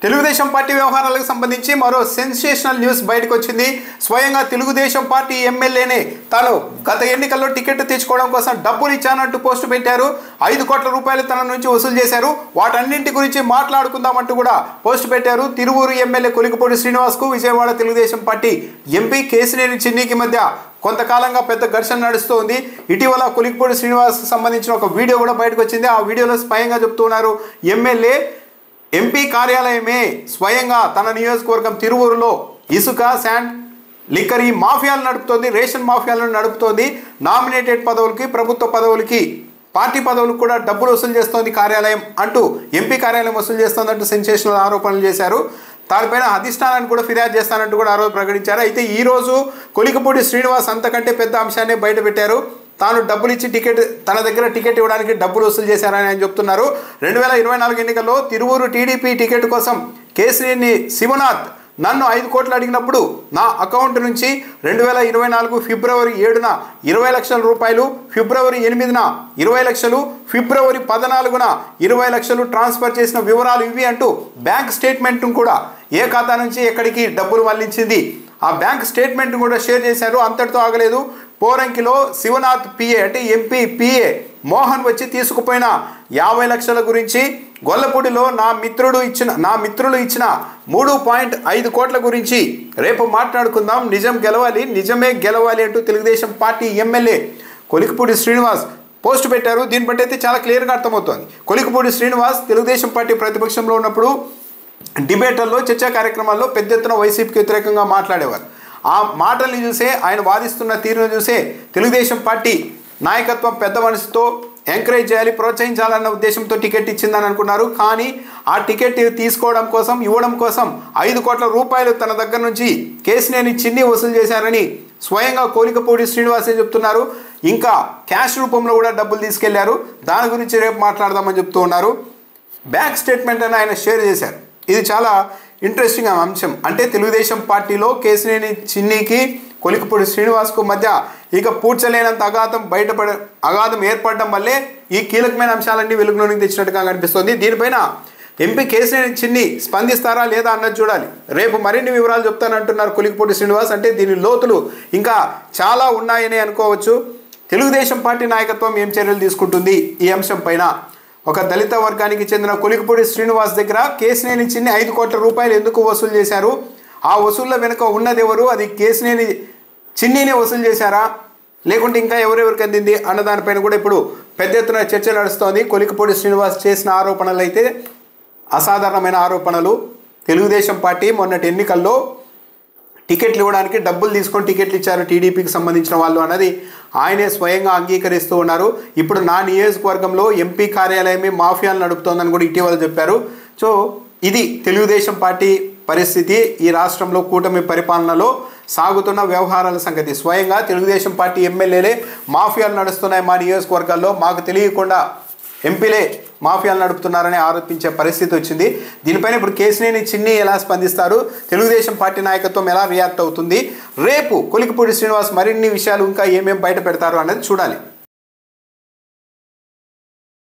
Telugu Desam party వ్యవహారాలకు సంబంధించి మరో సెన్సేషనల్ న్యూస్ బయటకు వచ్చింది. స్వయంగా తెలుగుదేశం పార్టీ ఎమ్మెల్యేనే తాను గత ఎన్నికల్లో టికెట్ తెచ్చుకోవడం కోసం డబ్బులు ఇచ్చానంటూ పోస్టు పెట్టారు. 5 కోట్ల రూపాయలు తన నుంచి వసూలు చేశారు. వాటన్నింటి గురించి మాట్లాడుకుందామంటూ కూడా పోస్టు పెట్టారు. తిరువూరు ఎమ్మెల్యే కొలికిపూడి శ్రీనివాస్కు విజయవాడ తెలుగుదేశం పార్టీ ఎంపీ కేశినేని చిన్నికి మధ్య కొంతకాలంగా పెద్ద ఘర్షణ నడుస్తోంది. ఇటీవల కొలికిపూడి శ్రీనివాస్ సంబంధించిన ఒక వీడియో కూడా బయటకు వచ్చింది. ఆ వీడియోలో స్వయంగా చెప్తున్నారు, ఎమ్మెల్యే ఎంపీ కార్యాలయమే స్వయంగా తన నియోజకవర్గం తిరువూరులో ఇసుక, శాండ్, లిక్కర్ ఈ మాఫియాలు నడుపుతోంది, రేషన్ మాఫియాలను నడుపుతోంది. నామినేటెడ్ పదవులకి, ప్రభుత్వ పదవులకి, పార్టీ పదవులకు కూడా డబ్బులు వసూలు చేస్తోంది కార్యాలయం అంటూ, ఎంపీ కార్యాలయం వసూలు చేస్తోందంటూ సెన్సేషనల్ ఆరోపణలు చేశారు. దానిపైన అధిష్టానాన్ని కూడా ఫిర్యాదు చేస్తానంటూ కూడా ఆ రోజు ప్రకటించారు. అయితే ఈరోజు కొలికిపూడి శ్రీనివాస్ అంతకంటే పెద్ద అంశాన్ని బయటపెట్టారు. తాను డబ్బులు ఇచ్చి తన దగ్గర టికెట్ ఇవ్వడానికి డబ్బులు వసూలు చేశారని ఆయన చెప్తున్నారు. 2024 ఎన్నికల్లో తిరువూరు టీడీపీ టికెట్ కోసం కేశినేని శివనాథ్ నన్ను 5 కోట్లు అడిగినప్పుడు నా అకౌంట్ నుంచి 2024 ఫిబ్రవరి 7న 20 లక్షల రూపాయలు, ఫిబ్రవరి 8న 20 లక్షలు, ఫిబ్రవరి 14న 20 లక్షలు ట్రాన్స్ఫర్ చేసిన వివరాలు ఇవి అంటూ బ్యాంక్ స్టేట్మెంట్ను కూడా ఏ ఖాతా నుంచి ఎక్కడికి డబ్బులు మళ్లించింది ఆ బ్యాంక్ స్టేట్మెంట్ కూడా షేర్ చేశారు. అంతటితో ఆగలేదు. పోరంకిలో శివనాథ్ పిఏ అంటే ఎంపీ పిఏ మోహన్ వచ్చి తీసుకుపోయిన 50 లక్షల గురించి, గొల్లపూడిలో నా మిత్రులు ఇచ్చిన 3.5 కోట్ల గురించి రేపు మాట్లాడుకుందాం. నిజం గెలవాలి, నిజమే గెలవాలి అంటూ Telugu Desam party MLA Kolikapudi Srinivas post పెట్టారు. దీన్ని బట్టి అయితే చాలా క్లియర్గా అర్థమవుతోంది. కొలికిపూడి శ్రీనివాస్ తెలుగుదేశం పార్టీ ప్రతిపక్షంలో ఉన్నప్పుడు డిబేట్లలో, చర్చా కార్యక్రమాల్లో పెద్ద ఎత్తున వైసీపీకి వ్యతిరేకంగా మాట్లాడేవారు. ఆ మాటల్ని చూసే, ఆయన వాదిస్తున్న తీరును చూసే తెలుగుదేశం పార్టీ నాయకత్వం పెద్ద మనసుతో ఎంకరేజ్ చేయాలి, ప్రోత్సహించాలన్న ఉద్దేశంతో టికెట్ ఇచ్చిందని అనుకున్నారు. కానీ ఆ టికెట్ తీసుకోవడం కోసం, ఇవ్వడం కోసం 5 కోట్ల రూపాయలు తన దగ్గర నుంచి కేశినేని చిన్ని వసూలు చేశారని స్వయంగా కొలికిపూడి శ్రీనివాసే చెప్తున్నారు. ఇంకా క్యాష్ రూపంలో కూడా డబ్బులు తీసుకెళ్లారు. దాని గురించి రేపు మాట్లాడదామని చెప్తూ ఉన్నారు. బ్యాంక్ స్టేట్మెంట్ అని ఆయన షేర్ చేశారు. ఇది చాలా ఇంట్రెస్టింగ్ అంశం. అంటే తెలుగుదేశం పార్టీలో కేశినేని చిన్నికి, కొలికిపూడి శ్రీనివాస్కు మధ్య ఇక పూడ్చలేనంత అగాధం ఏర్పడడం వల్లే ఈ కీలకమైన అంశాలన్నీ వెలుగులోనికి తెచ్చినట్టుగా కనిపిస్తోంది. దీనిపైన ఎంపీ కేశినేని చిన్ని స్పందిస్తారా లేదా అన్నది చూడాలి. రేపు మరిన్ని వివరాలు చెప్తానంటున్నారు కొలికిపూడి శ్రీనివాస్. అంటే దీని లోతులు ఇంకా చాలా ఉన్నాయని అనుకోవచ్చు. తెలుగుదేశం పార్టీ నాయకత్వం ఏం చర్యలు తీసుకుంటుంది ఈ అంశం పైన? ఒక దళిత వర్గానికి చెందిన కొలికిపూడి శ్రీనివాస్ దగ్గర కేశినేని చిన్ని 5 కోట్ల రూపాయలు ఎందుకు వసూలు చేశారు? ఆ వసూళ్ల వెనుక ఉన్నదెవరు? అది కేశినేని చిన్నినే వసూలు చేశారా, లేకుంటే ఇంకా ఎవరెవరికి అందింది అన్న దానిపైన కూడా ఇప్పుడు పెద్ద ఎత్తున చర్చ నడుస్తోంది. కొలికిపూడి శ్రీనివాస్ చేసిన ఆరోపణలు అయితే అసాధారణమైన ఆరోపణలు. తెలుగుదేశం పార్టీ మొన్నటి ఎన్నికల్లో టికెట్లు ఇవ్వడానికి డబ్బులు తీసుకొని టికెట్లు ఇచ్చారు టీడీపీకి సంబంధించిన వాళ్ళు అన్నది ఆయనే స్వయంగా అంగీకరిస్తూ ఉన్నారు. ఇప్పుడు నా నియోజకవర్గంలో ఎంపీ కార్యాలయమే మాఫియాలు నడుపుతోందని కూడా ఇటీవల చెప్పారు. సో ఇది తెలుగుదేశం పార్టీ పరిస్థితి. ఈ రాష్ట్రంలో కూటమి పరిపాలనలో సాగుతున్న వ్యవహారాల సంగతి. స్వయంగా తెలుగుదేశం పార్టీ ఎమ్మెల్యేలే మాఫియాలు నడుస్తున్నాయి మా నియోజకవర్గాల్లో, మాకు తెలియకుండా ఎంపీలే మాఫియాలు నడుపుతున్నారని ఆరోపించే పరిస్థితి వచ్చింది. దీనిపైన ఇప్పుడు కేశినేని చిన్ని ఎలా స్పందిస్తారు, తెలుగుదేశం పార్టీ నాయకత్వం ఎలా రియాక్ట్ అవుతుంది, రేపు కొలికిపూడి శ్రీనివాస్ మరిన్ని విషయాలు ఇంకా ఏమేమి బయట పెడతారు అన్నది చూడాలి.